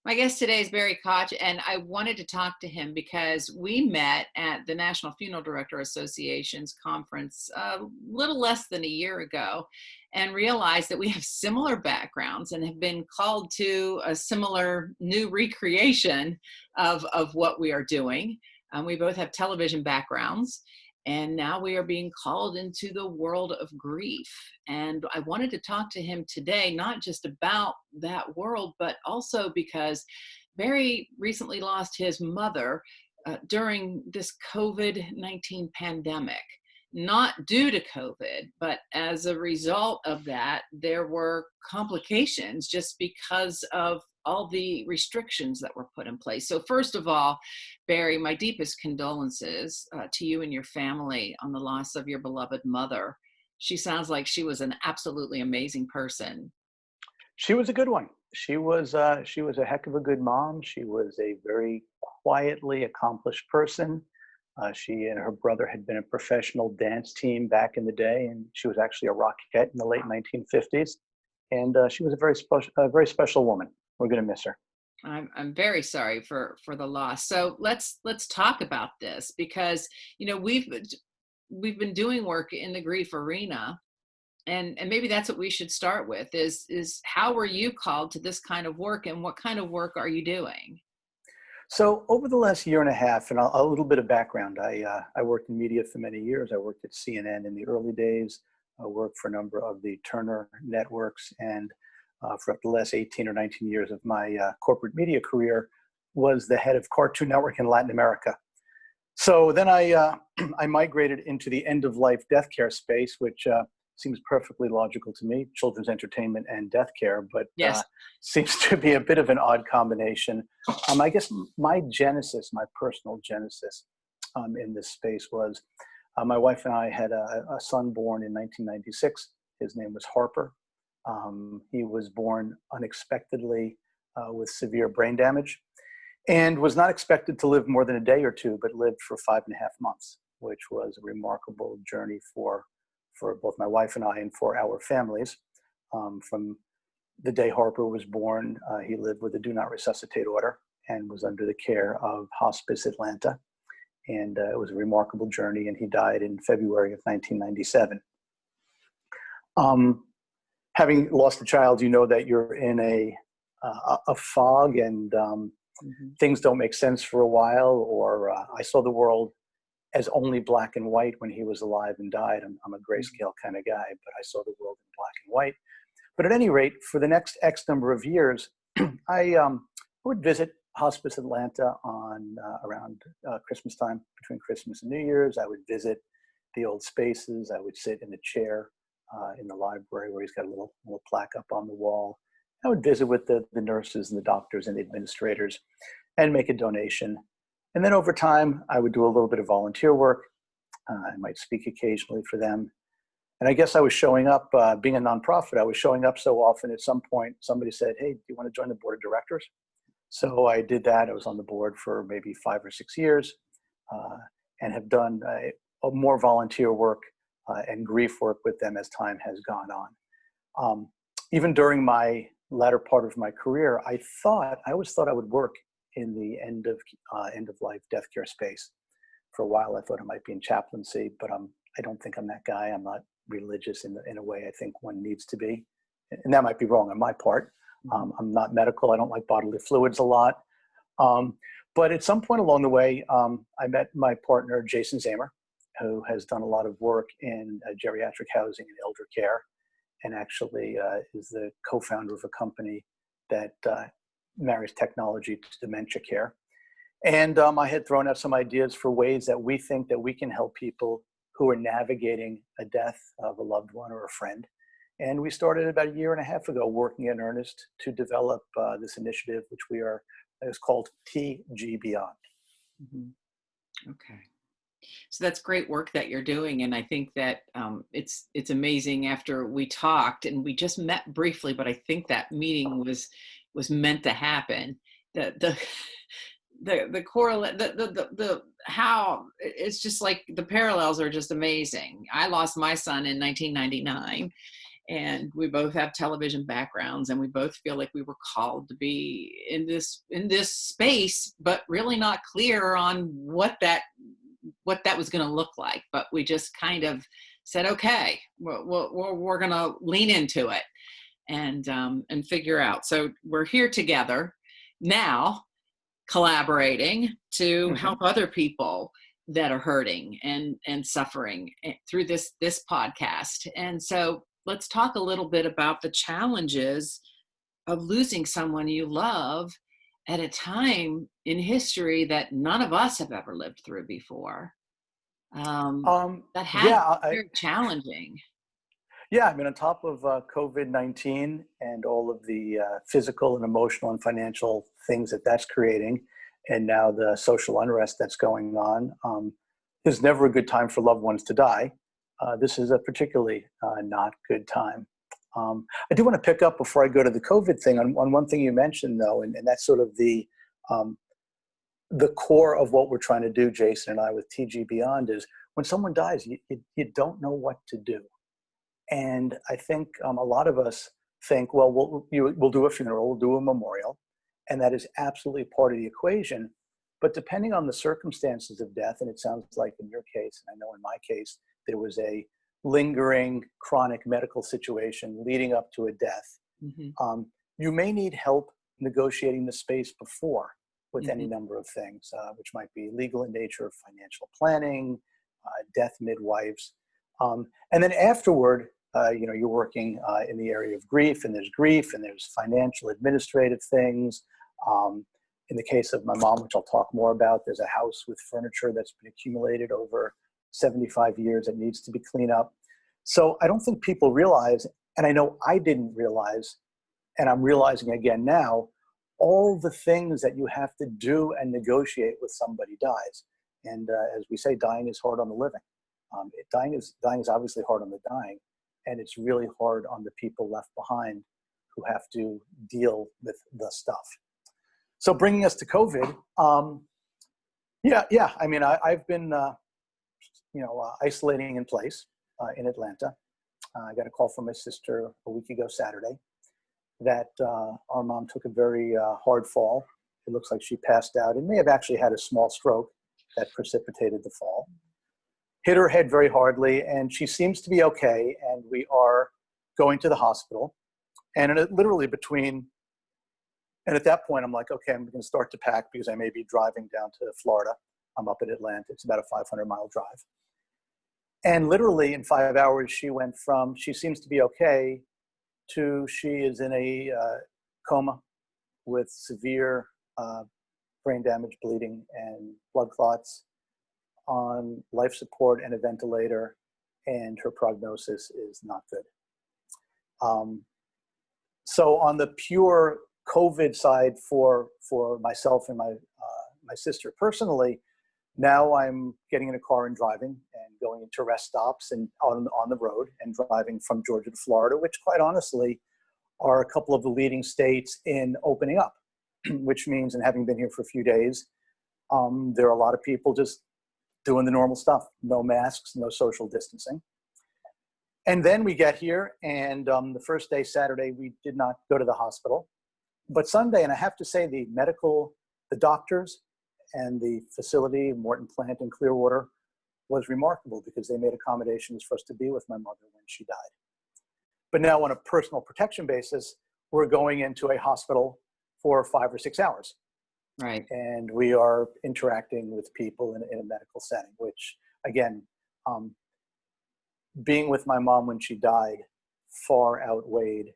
My guest today is Barry Koch, and I wanted to talk to him because we met at the National Funeral Director Association's conference a little less than a year ago and realized that we have similar backgrounds and have been called to a similar new recreation of what we are doing. We both have television backgrounds. And now we are being called into the world of grief. And I wanted to talk to him today, not just about that world, but also because Barry recently lost his mother during this COVID-19 pandemic. Not due to COVID, but as a result of that, there were complications just because of all the restrictions that were put in place. So, first of all, Barry, my deepest condolences to you and your family on the loss of your beloved mother. She sounds like she was an absolutely amazing person. She was a good one. She was a heck of a good mom. She was a very quietly accomplished person. She and her brother had been a professional dance team back in the day, and she was actually a rockette in the late 1950s. And she was a very special woman. We're going to miss her. I'm very sorry for the loss. So let's talk about this because we've been doing work in the grief arena, and maybe that's what we should start with is how were you called to this kind of work, and what kind of work are you doing? So over the last year and a half, and a little bit of background, I worked in media for many years. I worked at CNN in the early days. I worked for a number of the Turner networks, and for the last 18 or 19 years of my corporate media career, was the head of Cartoon Network in Latin America. So then I migrated into the end of life death care space, which seems perfectly logical to me, children's entertainment and death care, but Yes. seems to be a bit of an odd combination. I guess my personal genesis in this space was my wife and I had a son born in 1996. His name was Harper. He was born unexpectedly with severe brain damage and was not expected to live more than a day or two, but lived for 5.5 months, which was a remarkable journey for both my wife and I and for our families. From the day Harper was born, he lived with a do not resuscitate order and was under the care of Hospice Atlanta. And it was a remarkable journey, and he died in February of 1997. Having lost a child, you know that you're in a fog, and things don't make sense for a while, or I saw the world as only black and white when he was alive and died. I'm a grayscale kind of guy, but I saw the world in black and white. But at any rate, for the next X number of years, I would visit Hospice Atlanta on around Christmas time, between Christmas and New Year's. I would visit the old spaces. I would sit in a chair in the library where he's got a little plaque up on the wall. I would visit with the nurses and the doctors and the administrators and make a donation. And then over time, I would do a little bit of volunteer work. I might speak occasionally for them. And I guess I was showing up, being a nonprofit, I was showing up so often at some point, somebody said, "Hey, do you want to join the board of directors?" So I did that. I was on the board for maybe 5 or 6 years and have done more volunteer work and grief work with them as time has gone on. Even during my latter part of my career, I always thought I would work in the end of life death care space. For a while, I thought it might be in chaplaincy, but I don't think I'm that guy. I'm not religious in a way I think one needs to be, and that might be wrong on my part. I'm not medical. I don't like bodily fluids a lot. But at some point along the way, I met my partner, Jason Zamer, who has done a lot of work in geriatric housing and elder care, and actually is the co-founder of a company that marries technology to dementia care. And I had thrown out some ideas for ways that we think that we can help people who are navigating a death of a loved one or a friend. And we started about a year and a half ago working in earnest to develop this initiative, which is called TG Beyond. Okay. So that's great work that you're doing, and I think that it's amazing. After we talked, and we just met briefly, but I think that meeting was meant to happen. The correlate, the how it's just like the parallels are just amazing. I lost my son in 1999, and we both have television backgrounds, and we both feel like we were called to be in this space, but really not clear on what that was going to look like. But we just kind of said, okay, we're going to lean into it and figure out. So we're here together now, collaborating to help other people that are hurting and suffering through this podcast. And so let's talk a little bit about the challenges of losing someone you love at a time in history that none of us have ever lived through before. That had Yeah, very challenging. Yeah, I mean, on top of COVID-19 and all of the physical and emotional and financial things that that's creating, and now the social unrest that's going on, there's never a good time for loved ones to die. This is a particularly not good time. I do want to pick up before I go to the COVID thing on one thing you mentioned, though, and that's sort of the core of what we're trying to do, Jason and I, with TG Beyond, is when someone dies, you don't know what to do. And I think a lot of us think, well, we'll do a funeral, we'll do a memorial, and that is absolutely part of the equation. But depending on the circumstances of death, and it sounds like in your case, and I know in my case, there was a lingering chronic medical situation leading up to a death. You may need help negotiating the space before with any number of things, which might be legal in nature, financial planning, death midwives. And then afterward, you're working in the area of grief, and there's financial administrative things. In the case of my mom, which I'll talk more about, there's a house with furniture that's been accumulated over 75 years that needs to be cleaned up. So I don't think people realize, and I know I didn't realize, and I'm realizing again now, all the things that you have to do and negotiate with somebody dies. And as we say, dying is hard on the living. Dying is obviously hard on the dying, and it's really hard on the people left behind who have to deal with the stuff. So bringing us to COVID, I mean, I've been, isolating in place in Atlanta. I got a call from my sister a week ago Saturday that our mom took a very hard fall. It looks like she passed out and may have actually had a small stroke that precipitated the fall. Hit her head very hardly, and she seems to be okay, and we are going to the hospital. And literally and at that point, I'm like, okay, I'm going to start to pack because I may be driving down to Florida. I'm up in Atlanta. It's about a 500-mile drive. And literally in 5 hours, she went from she seems to be okay to she is in a coma with severe brain damage, bleeding, and blood clots, on life support and a ventilator, and her prognosis is not good. So on the pure COVID side for myself and my sister personally, now I'm getting in a car and driving and going into rest stops and on the road and driving from Georgia to Florida, which quite honestly are a couple of the leading states in opening up, which means, and having been here for a few days, there are a lot of people just doing the normal stuff, no masks, no social distancing. And then we get here, and the first day, Saturday, we did not go to the hospital. But Sunday, and I have to say the doctors and the facility, Morton Plant in Clearwater, was remarkable because they made accommodations for us to be with my mother when she died. But now on a personal protection basis, we're going into a hospital for 5 or 6 hours. Right. And we are interacting with people in a medical setting, which again, being with my mom when she died far outweighed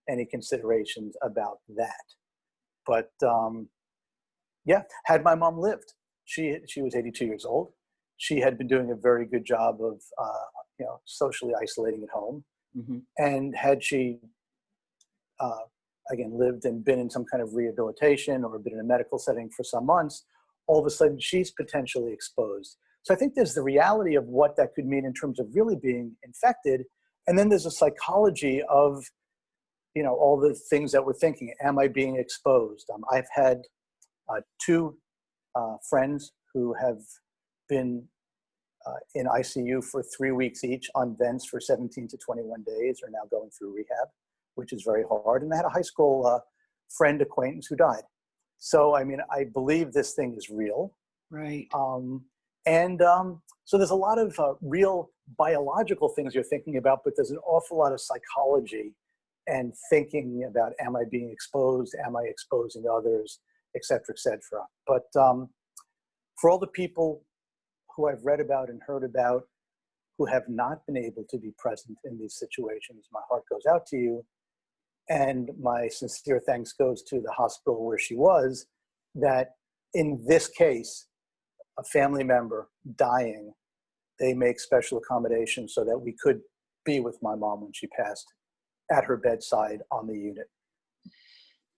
any considerations about that. But had my mom lived, she was 82 years old. She had been doing a very good job of socially isolating at home. And had she again lived and been in some kind of rehabilitation or been in a medical setting for some months, all of a sudden she's potentially exposed. So I think there's the reality of what that could mean in terms of really being infected. And then there's a psychology of, all the things that we're thinking. Am I being exposed? I've had 2 friends who have been in ICU for 3 weeks each on vents for 17 to 21 days are now going through rehab, which is very hard. And I had a high school friend acquaintance who died. So, I mean, I believe this thing is real. Right. So there's a lot of real biological things you're thinking about, but there's an awful lot of psychology and thinking about, am I being exposed? Am I exposing others, et cetera, et cetera. But for all the people who I've read about and heard about who have not been able to be present in these situations, my heart goes out to you. And my sincere thanks goes to the hospital where she was, that in this case, a family member dying, they make special accommodations so that we could be with my mom when she passed at her bedside on the unit.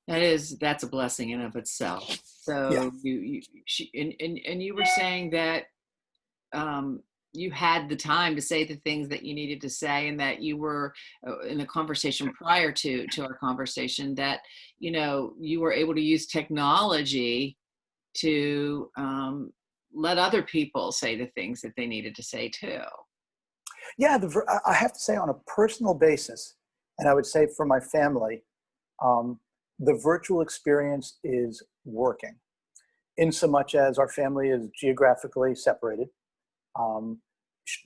That's a blessing in of itself. So Yeah. you were saying that you had the time to say the things that you needed to say, and that you were in the conversation prior to our conversation, that, you know, you were able to use technology to let other people say the things that they needed to say too. Yeah, I have to say, on a personal basis, and I would say for my family, the virtual experience is working, in so much as our family is geographically separated.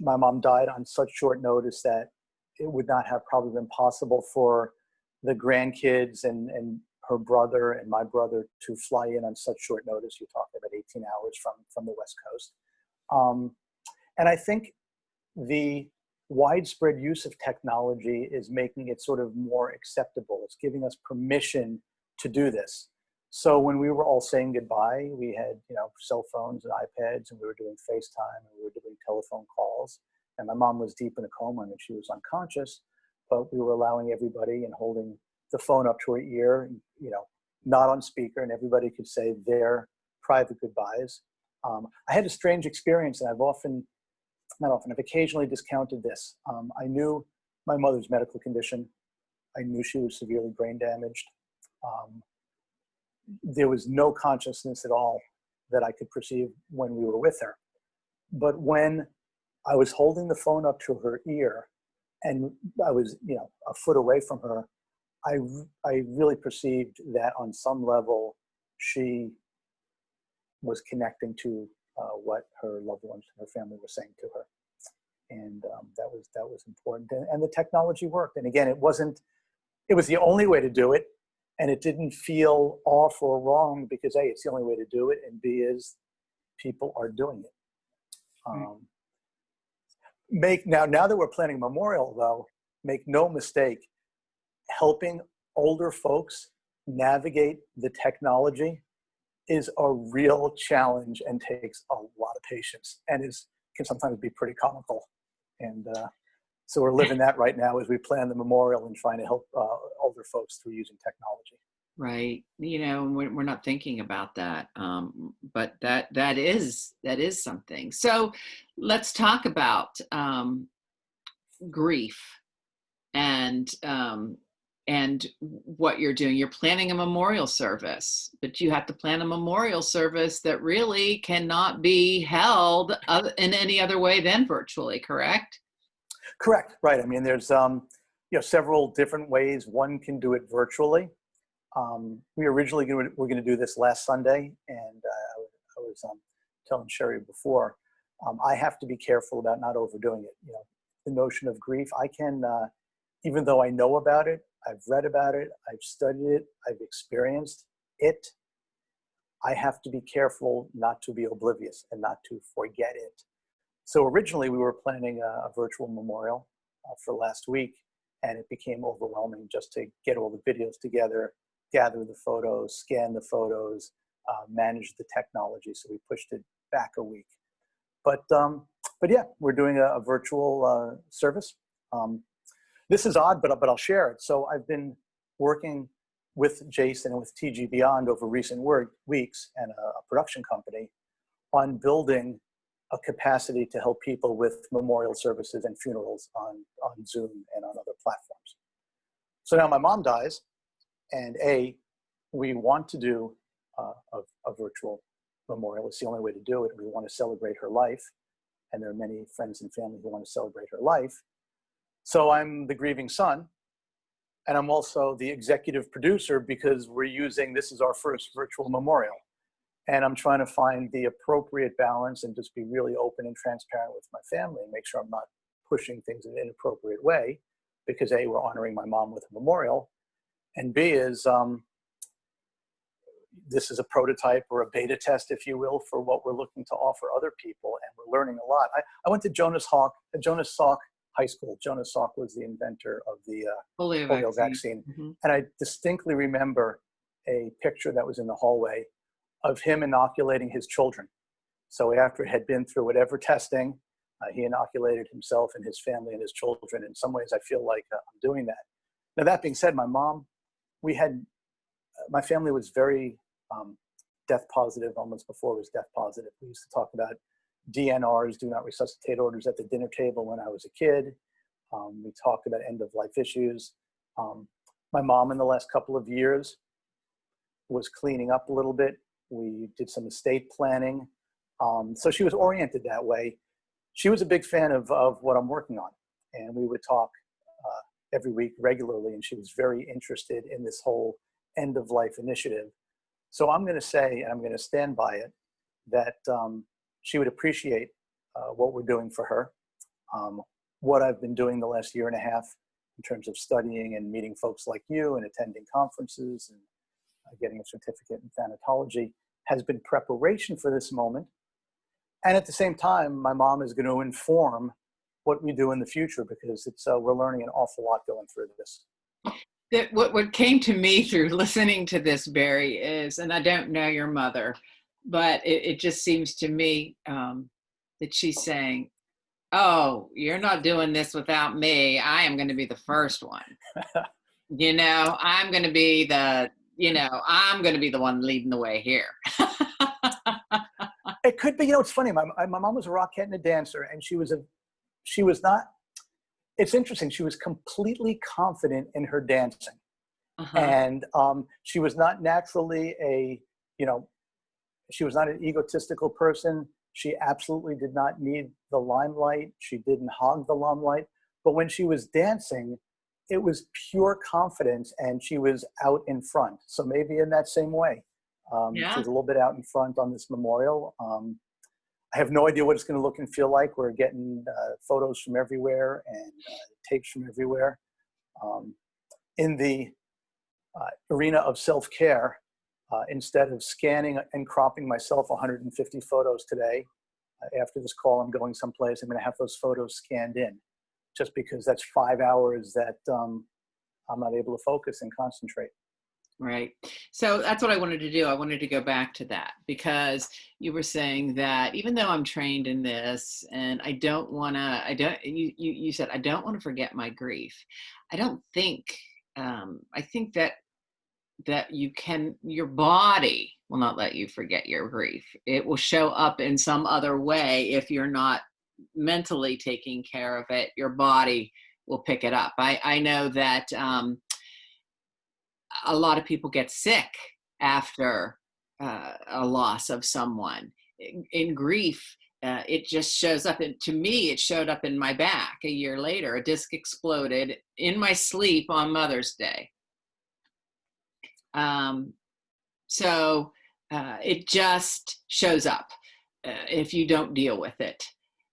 My mom died on such short notice that it would not have probably been possible for the grandkids and her brother and my brother to fly in on such short notice. You're talking about 18 hours from the West Coast. And I think the widespread use of technology is making it sort of more acceptable. It's giving us permission to do this. So when we were all saying goodbye, we had, you know, cell phones and iPads, and we were doing FaceTime, and we were doing telephone calls. And my mom was deep in a coma and she was unconscious, but we were allowing everybody and holding the phone up to her ear, you know, not on speaker, and everybody could say their private goodbyes. I had a strange experience, and I've occasionally discounted this. I knew my mother's medical condition. I knew she was severely brain damaged. There was no consciousness at all that I could perceive when we were with her. But when I was holding the phone up to her ear and I was, you know, a foot away from her, I really perceived that on some level she was connecting to what her loved ones and her family were saying to her. And that was important. And the technology worked. And again, it was the only way to do it. And it didn't feel off or wrong because A, it's the only way to do it, and B is people are doing it. Now that we're planning memorial, though, make no mistake, helping older folks navigate the technology is a real challenge and takes a lot of patience, and can sometimes be pretty comical. And so we're living that right now as we plan the memorial and trying to help older folks through using technology. Right. You know, we're not thinking about that. But that is something. So let's talk about grief and what you're doing. You're planning a memorial service, but you have to plan a memorial service that really cannot be held in any other way than virtually, correct? Correct. Right. I mean, there's several different ways one can do it virtually. We originally were going to do this last Sunday, and I was telling Sherrie before, I have to be careful about not overdoing it. You know, the notion of grief, I can, even though I know about it, I've read about it, I've studied it, I've experienced it, I have to be careful not to be oblivious and not to forget it. So originally we were planning a virtual memorial for last week, and it became overwhelming just to get all the videos together, gather the photos, scan the photos, manage the technology. So we pushed it back a week. But yeah, we're doing a virtual service. This is odd, but I'll share it. So I've been working with Jason and with TG Beyond over recent weeks and a production company on building a capacity to help people with memorial services and funerals on Zoom and on other platforms. So now my mom dies, and we want to do a virtual memorial. It's the only way to do it. We want to celebrate her life. and there are many friends and family who want to celebrate her life. So I'm the grieving son, and I'm also the executive producer because this is our first virtual memorial. And I'm trying to find the appropriate balance and just be really open and transparent with my family and make sure I'm not pushing things in an inappropriate way, because A, we're honoring my mom with a memorial, and B is this is a prototype or a beta test, if you will, for what we're looking to offer other people, and we're learning a lot. I went to Jonas Salk High School. Jonas Salk was the inventor of the polio vaccine. Mm-hmm. And I distinctly remember a picture that was in the hallway of him inoculating his children. So after it had been through whatever testing, he inoculated himself and his family and his children. In some ways, I feel like I'm doing that. Now, that being said, my family was very death positive almost before it was death positive. We used to talk about DNRs, do not resuscitate orders, at the dinner table when I was a kid. We talked about end of life issues. My mom in the last couple of years was cleaning up a little bit. We did some estate planning. So she was oriented that way. She was a big fan of what I'm working on. And we would talk every week regularly. And she was very interested in this whole end of life initiative. So I'm going to say, and I'm going to stand by it, that she would appreciate what we're doing for her. What I've been doing the last year and a half in terms of studying and meeting folks like you and attending conferences and getting a certificate in thanatology has been preparation for this moment. And at the same time, my mom is going to inform what we do in the future, because we're learning an awful lot going through this. What came to me through listening to this, Barry, is, and I don't know your mother, but it just seems to me that she's saying, oh, you're not doing this without me. I am going to be the first one. I'm going to be I'm going to be the one leading the way here. It could be, it's funny. My mom was a rockette and a dancer, and she was not, it's interesting. She was completely confident in her dancing. Uh-huh. And she was not naturally she was not an egotistical person. She absolutely did not need the limelight. She didn't hog the limelight. But when she was dancing, it was pure confidence, and she was out in front. So maybe in that same way, she was a little bit out in front on this memorial. I have no idea what it's going to look and feel like. We're getting photos from everywhere and tapes from everywhere. In the arena of self-care, instead of scanning and cropping myself 150 photos today, after this call, I'm going someplace, I'm going to have those photos scanned in, just because that's 5 hours that I'm not able to focus and concentrate. Right. So that's what I wanted to do. I wanted to go back to that, because you were saying that even though I'm trained in this, and you said, I don't want to forget my grief. I don't think, I think that your body will not let you forget your grief. It will show up in some other way. If you're not mentally taking care of it, your body will pick it up. I know that, a lot of people get sick after a loss of someone. In grief, it just shows up. And to me, it showed up in my back a year later. A disc exploded in my sleep on Mother's Day. So it just shows up if you don't deal with it.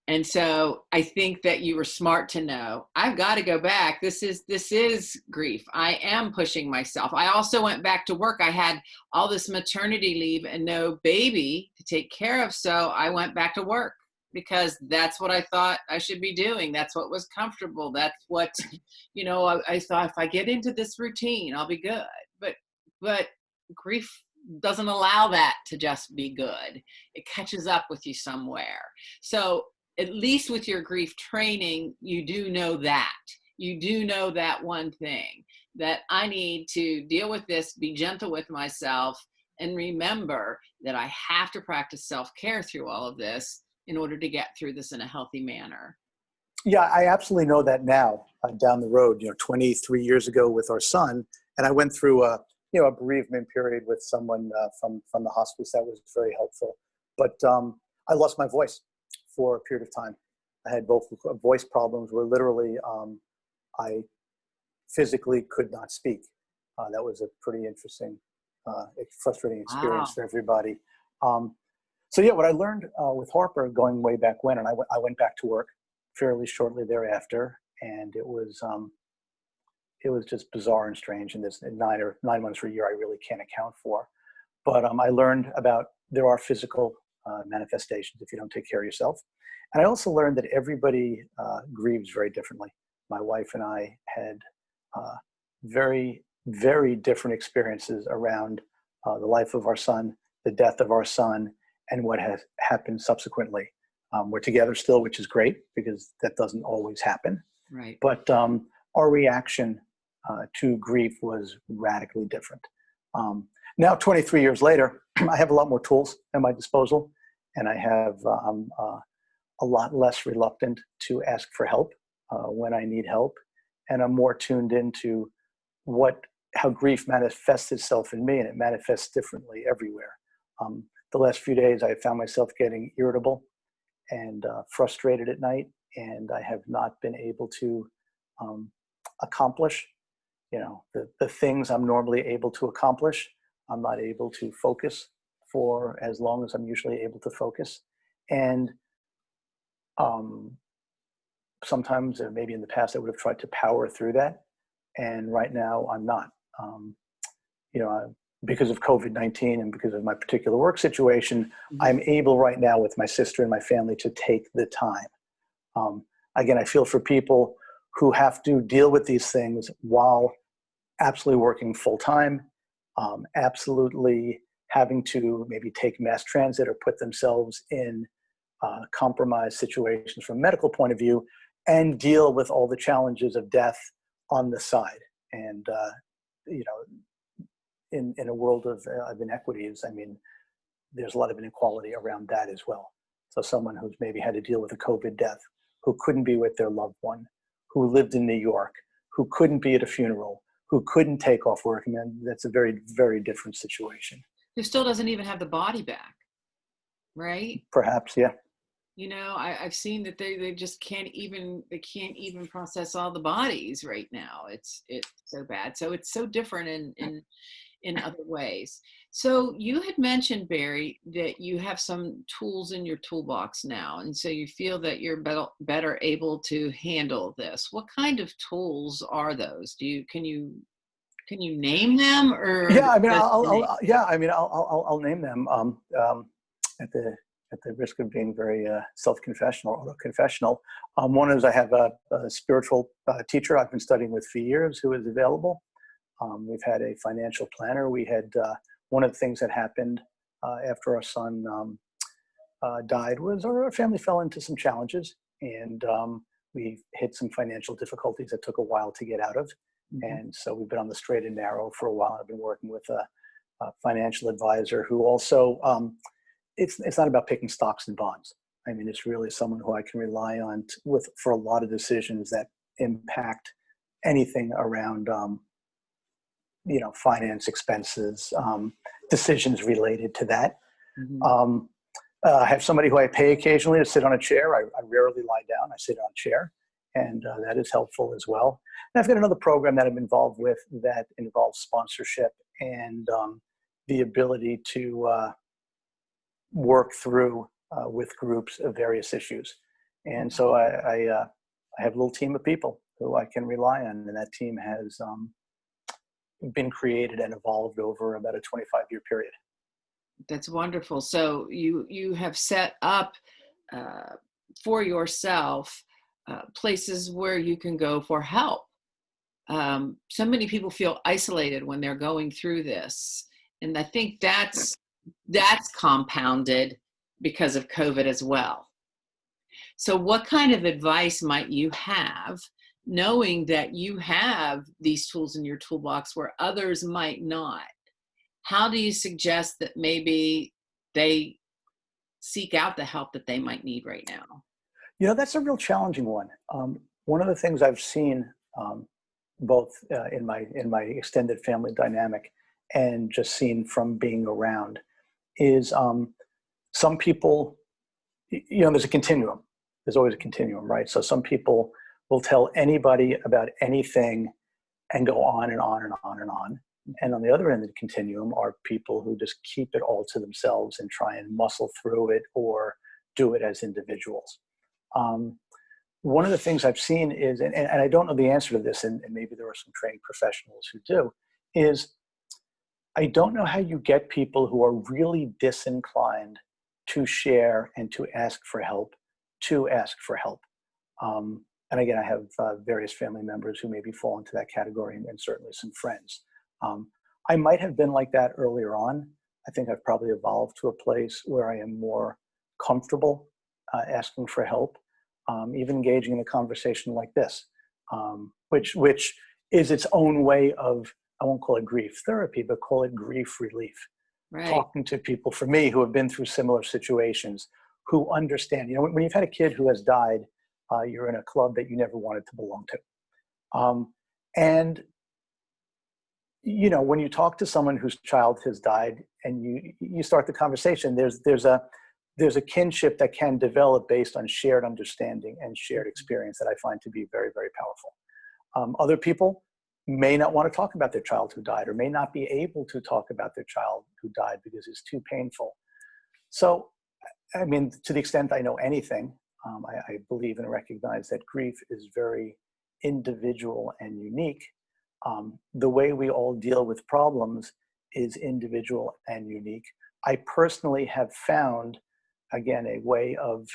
And so I think that you were smart to know, I've got to go back. This is grief. I am pushing myself. I also went back to work. I had all this maternity leave and no baby to take care of. So I went back to work, because that's what I thought I should be doing. That's what was comfortable. That's what, I thought, if I get into this routine, I'll be good. But grief doesn't allow that to just be good. It catches up with you somewhere. So at least with your grief training, you do know that. You do know that one thing, that I need to deal with this, be gentle with myself, and remember that I have to practice self-care through all of this in order to get through this in a healthy manner. Yeah, I absolutely know that now, down the road, 23 years ago with our son. And I went through a bereavement period with someone from the hospice that was very helpful. But I lost my voice for a period of time. I had voice problems where literally I physically could not speak. That was a pretty interesting, frustrating experience Wow. for everybody. So yeah, what I learned with Harper going way back when, and I went back to work fairly shortly thereafter, and it was just bizarre and strange. And this 9 months or a year, I really can't account for. But I learned about there are physical manifestations if you don't take care of yourself. And I also learned that everybody grieves very differently. My wife and I had very, very different experiences around the life of our son, the death of our son, and what has happened subsequently. We're together still, which is great because that doesn't always happen. Right. But our reaction to grief was radically different. Now, 23 years later, I have a lot more tools at my disposal, and I have a lot less reluctant to ask for help when I need help, and I'm more tuned into how grief manifests itself in me, and it manifests differently everywhere. The last few days, I found myself getting irritable and frustrated at night, and I have not been able to accomplish, the things I'm normally able to accomplish. I'm not able to focus for as long as I'm usually able to focus, and sometimes, or maybe in the past, I would have tried to power through that, and right now I'm not. Because of COVID-19 and because of my particular work situation, I'm able right now with my sister and my family to take the time. Again, I feel for people who have to deal with these things while absolutely working full time, absolutely having to maybe take mass transit or put themselves in compromised situations from a medical point of view, and deal with all the challenges of death on the side. And, in a world of inequities, I mean, there's a lot of inequality around that as well. So someone who's maybe had to deal with a COVID death, who couldn't be with their loved one, who lived in New York, who couldn't be at a funeral, who couldn't take off work, and then that's a very, very different situation. Who still doesn't even have the body back, right? Perhaps, yeah. I've seen that they just can't even process all the bodies right now. It's so bad. So it's so different in other ways. So you had mentioned, Barry, that you have some tools in your toolbox now, and so you feel that you're better able to handle this. What kind of tools are those? Can you name them, or Yeah, I mean, I'll name them at the risk of being very self-confessional or auto-confessional. One is I have a spiritual teacher I've been studying with for years who is available. We've had a financial planner. We had one of the things that happened after our son died was our family fell into some challenges, and we hit some financial difficulties that took a while to get out of. And so we've been on the straight and narrow for a while. I've been working with a financial advisor who also, it's not about picking stocks and bonds. I mean, it's really someone who I can rely on for a lot of decisions that impact anything around, finance, expenses, decisions related to that. I have somebody who I pay occasionally to sit on a chair. I rarely lie down. I sit on a chair, and that is helpful as well. And I've got another program that I'm involved with that involves sponsorship and the ability to work through with groups of various issues. And so I have a little team of people who I can rely on, and that team has been created and evolved over about a 25-year period. That's wonderful. So you have set up for yourself places where you can go for help. So many people feel isolated when they're going through this, and I think that's compounded because of COVID as well. So what kind of advice might you have, knowing that you have these tools in your toolbox where others might not? How do you suggest that maybe they seek out the help that they might need right now? That's a real challenging one. One of the things I've seen both in my extended family dynamic and just seen from being around is some people there's a continuum. There's always a continuum, right? So some people will tell anybody about anything and go on and on and on and on. And on the other end of the continuum are people who just keep it all to themselves and try and muscle through it or do it as individuals. One of the things I've seen is, and I don't know the answer to this, and maybe there are some trained professionals who do, is I don't know how you get people who are really disinclined to share and to ask for help, to ask for help. And again, I have various family members who maybe fall into that category, and certainly some friends. I might have been like that earlier on. I think I've probably evolved to a place where I am more comfortable asking for help, even engaging in a conversation like this, which is its own way of, I won't call it grief therapy, but call it grief relief. Right. Talking to people, for me, who have been through similar situations, who understand. When you've had a kid who has died, you're in a club that you never wanted to belong to. And when you talk to someone whose child has died and you start the conversation, there's a kinship that can develop based on shared understanding and shared experience that I find to be very, very powerful. Other people may not want to talk about their child who died, or may not be able to talk about their child who died because it's too painful. So, I mean, to the extent I know anything, I believe and recognize that grief is very individual and unique. The way we all deal with problems is individual and unique. I personally have found, again, a way of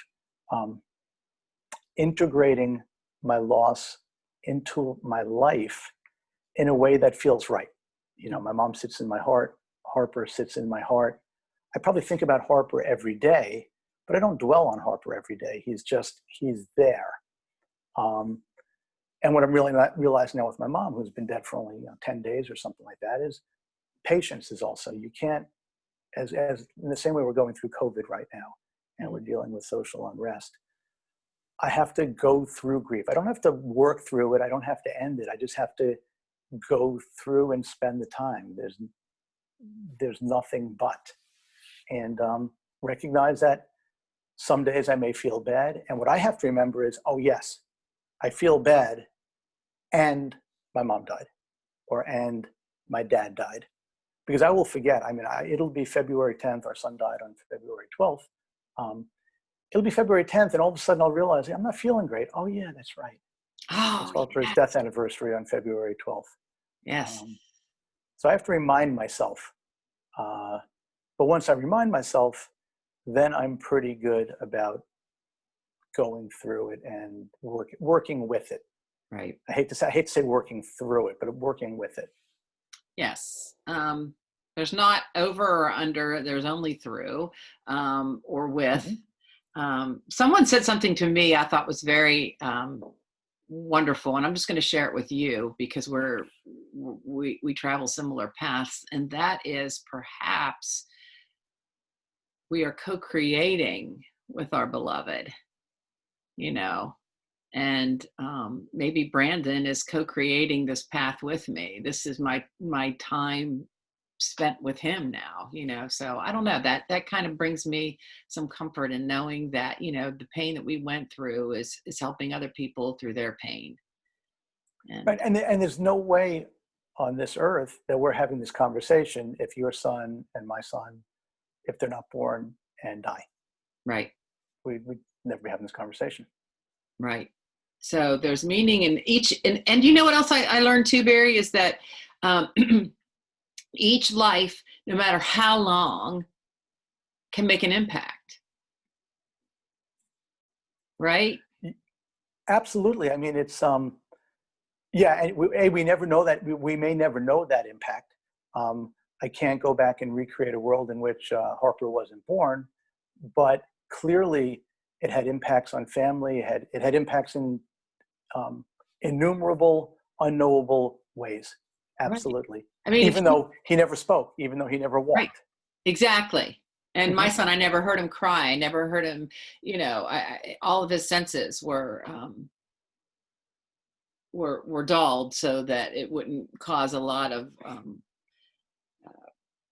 integrating my loss into my life in a way that feels right. My mom sits in my heart. Harper sits in my heart. I probably think about Harper every day, but I don't dwell on Harper every day. He's there. And what I'm really not realizing now with my mom, who's been dead for only 10 days or something like that, is patience is also, you can't, as in the same way we're going through COVID right now, and we're dealing with social unrest, I have to go through grief. I don't have to work through it. I don't have to end it. I just have to go through and spend the time. There's nothing but. And recognize that some days I may feel bad. And what I have to remember is, oh yes, I feel bad and my mom died, and my dad died. Because I will forget. I mean, it'll be February 10th. Our son died on February 12th. It'll be February 10th, and all of a sudden I'll realize I'm not feeling great. Oh yeah, that's right. It's Harper's death anniversary on February 12th. Yes. So I have to remind myself. But once I remind myself, then I'm pretty good about going through it and working with it. Right. I hate to say working through it, but working with it. Yes. There's not over or under, there's only through, or with. Someone said something to me I thought was very wonderful, and I'm just going to share it with you because we travel similar paths, and that is perhaps we are co-creating with our beloved, and maybe Brandon is co-creating this path with me. This is my time spent with him now, so I don't know, that kind of brings me some comfort in knowing that, the pain that we went through is helping other people through their pain. Right. And there's no way on this earth that we're having this conversation if your son and my son, if they're not born and die. Right. We'd never be having this conversation. Right. So there's meaning in each, and you know what else I learned too, Barry, is that each life, no matter how long, can make an impact. Right? Absolutely. I mean, it's, and we never know that, we may never know that impact. I can't go back and recreate a world in which Harper wasn't born, but clearly it had impacts on family. It had impacts in innumerable, unknowable ways. Absolutely. Right. I mean, even though he never spoke, even though he never walked. Right. Exactly. And my son, I never heard him cry. I never heard him, all of his senses were dulled so that it wouldn't cause a lot of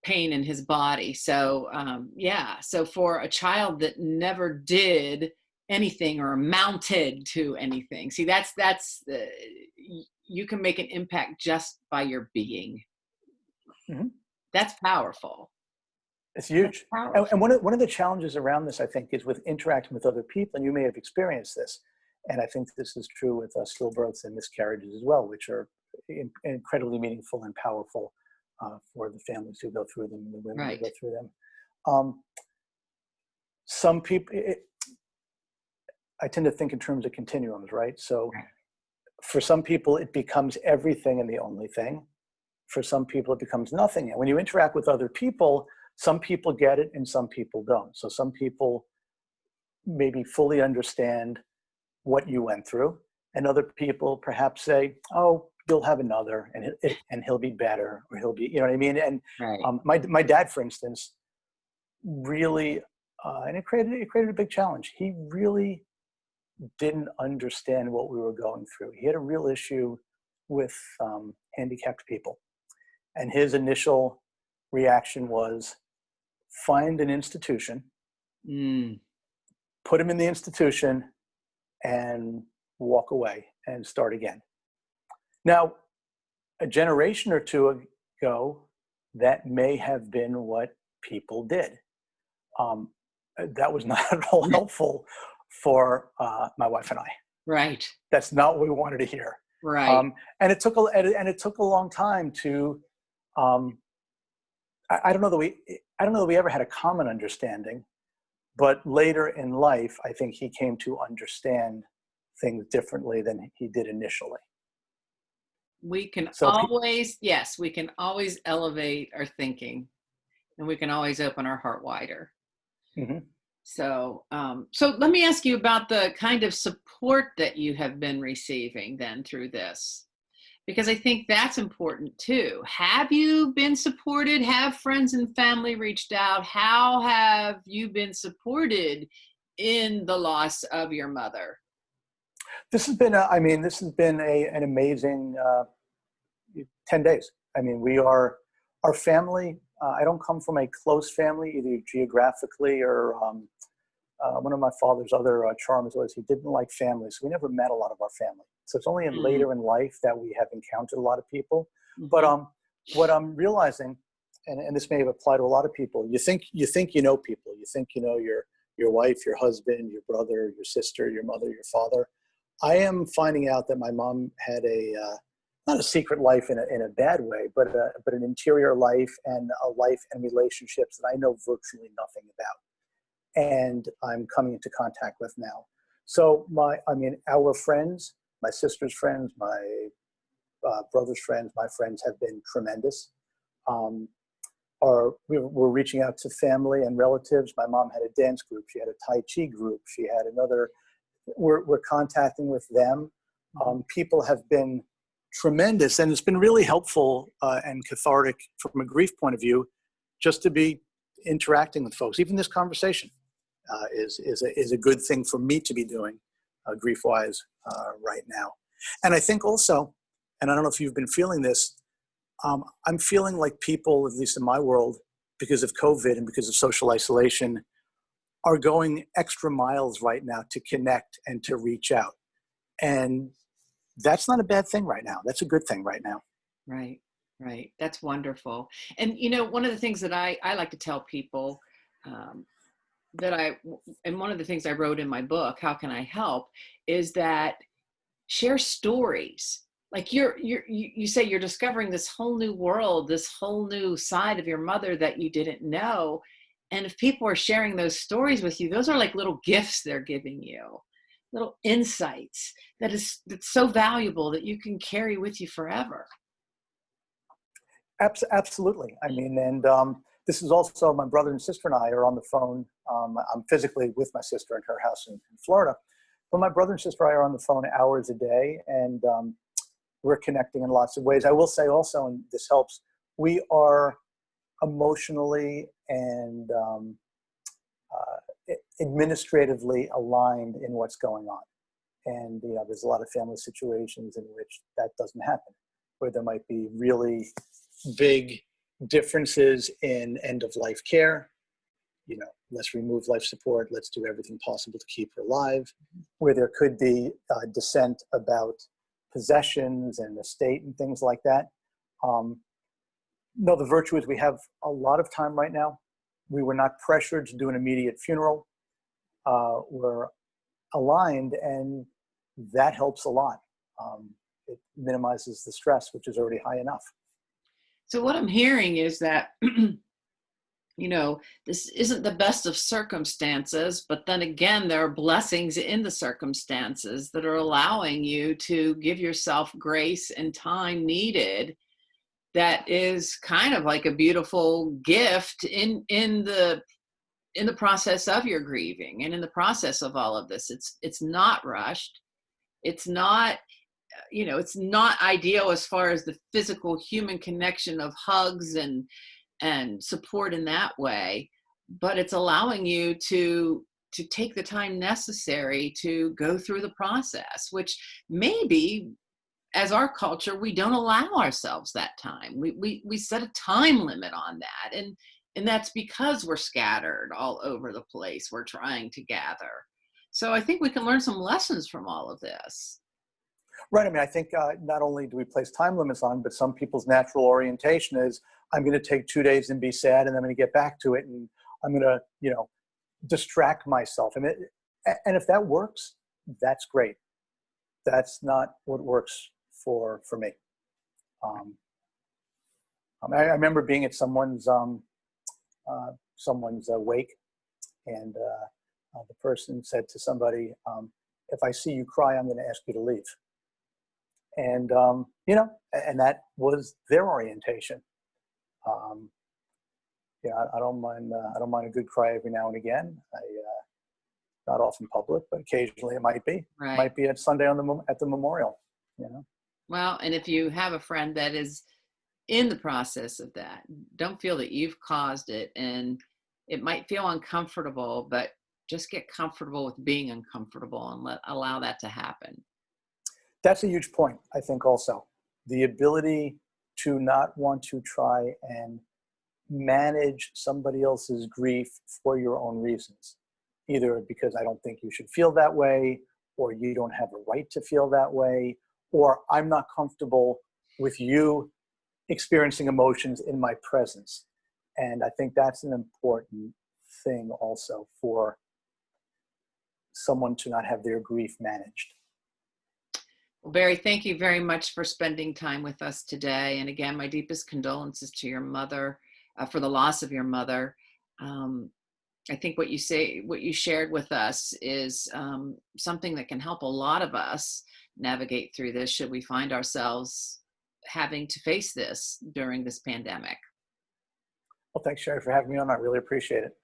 pain in his body. So yeah, so for a child that never did anything or amounted to anything, see, you can make an impact just by your being. Mhm. That's powerful. It's That's huge. And powerful. one of the challenges around this, I think, is with interacting with other people, and you may have experienced this. And I think this is true with stillbirths and miscarriages as well, which are incredibly meaningful and powerful for the families who go through them and the women who Right. go through them. Um, some people, I tend to think in terms of continuums, right? So Right. for some people, it becomes everything and the only thing. For some people, it becomes nothing. And when you interact with other people, some people get it and some people don't. So some people maybe fully understand what you went through, and other people perhaps say, "Oh, you'll have another, and he'll be better, or he'll be," you know what I mean? And Right. my dad, for instance, really, and it created a big challenge. He really didn't understand what we were going through. He had a real issue with handicapped people, and his initial reaction was find an institution, Mm. put him in the institution, and walk away and start again. Now, a generation or two ago, that may have been what people did. Um, that was not at all helpful for my wife and I. Right. That's not what we wanted to hear. Right. And it took a long time to. Um, I don't know that we ever had a common understanding, but later in life, I think he came to understand things differently than he did initially. We can So, always, yes, we can always elevate our thinking, and we can always open our heart wider. mhm. So let me ask you about the kind of support that you have been receiving then through this, because I think that's important too. Have you been supported? Have friends and family reached out? How have you been supported in the loss of your mother? This has been an amazing 10 days. I mean, our family. I don't come from a close family, either geographically or one of my father's other charms was he didn't like families. So we never met a lot of our family. So it's only Mm. later in life that we have encountered a lot of people. But Mhm. what I'm realizing, and this may have applied to a lot of people, you know people. You think you know your wife, your husband, your brother, your sister, your mother, your father. I am finding out that my mom had not a secret life in a bad way, but an interior life and a life and relationships that I know virtually nothing about, and I'm coming into contact with now. So our friends, my sister's friends, my brother's friends, my friends have been tremendous. Um, we're reaching out to family and relatives. My mom had a dance group. She had a Tai Chi group. She had another. We're contacting with them. People have been tremendous, and it's been really helpful and cathartic from a grief point of view, just to be interacting with folks. Even this conversation is a good thing for me to be doing, grief-wise, right now. And I think also, and I don't know if you've been feeling this, I'm feeling like people, at least in my world, because of COVID and because of social isolation, are going extra miles right now to connect and to reach out. And that's not a bad thing right now. That's a good thing right now. Right, right. That's wonderful. And one of the things that I like to tell people, um, and one of the things I wrote in my book, How Can I Help, is that share stories. Like you say you're discovering this whole new world, this whole new side of your mother that you didn't know. And if people are sharing those stories with you, those are like little gifts they're giving you, little insights that's so valuable that you can carry with you forever. Absolutely. I mean, and this is also my brother and sister and I are on the phone. I'm physically with my sister in her house in Florida, but my brother and sister and I are on the phone hours a day, and we're connecting in lots of ways. I will say also, and this helps, we are emotionally and administratively aligned in what's going on. And there's a lot of family situations in which that doesn't happen, where there might be really big differences in end of life care. You know, let's remove life support. Let's do everything possible to keep her alive. Where there could be dissent about possessions and estate and things like that. No, the virtue is we have a lot of time right now. We were not pressured to do an immediate funeral. We're aligned, and that helps a lot. It minimizes the stress, which is already high enough. So what I'm hearing is that, you know, this isn't the best of circumstances, but then again, there are blessings in the circumstances that are allowing you to give yourself grace and time needed. That is kind of like a beautiful gift in the process of your grieving and in the process of all of this. It's not rushed. It's not, you know, it's not ideal as far as the physical human connection of hugs and support in that way, but it's allowing you to take the time necessary to go through the process, which maybe as our culture, we don't allow ourselves that time. We set a time limit on that. And that's because we're scattered all over the place. We're trying to gather. So I think we can learn some lessons from all of this. Right. I mean, I think not only do we place time limits on, but some people's natural orientation is, I'm going to take 2 days and be sad, and I'm going to get back to it, and I'm going to, you know, distract myself. And if that works, that's great. That's not what works for me. I remember being at someone's wake, and the person said to somebody, if I see you cry, I'm going to ask you to leave. And you know, and that was their orientation. Yeah, I don't mind a good cry every now and again. Not often public, but occasionally it might be. Right. It might be at Sunday at the memorial. You know. Well, and if you have a friend that is in the process of that, don't feel that you've caused it, and it might feel uncomfortable, but just get comfortable with being uncomfortable and allow that to happen. That's a huge point, I think, also. The ability to not want to try and manage somebody else's grief for your own reasons, either because I don't think you should feel that way, or you don't have a right to feel that way, or I'm not comfortable with you experiencing emotions in my presence. And I think that's an important thing also, for someone to not have their grief managed. Well, Barry, thank you very much for spending time with us today. And again, my deepest condolences to your mother for the loss of your mother. I think what you shared with us is something that can help a lot of us navigate through this, should we find ourselves having to face this during this pandemic. Well, thanks, Sherrie, for having me on. I really appreciate it.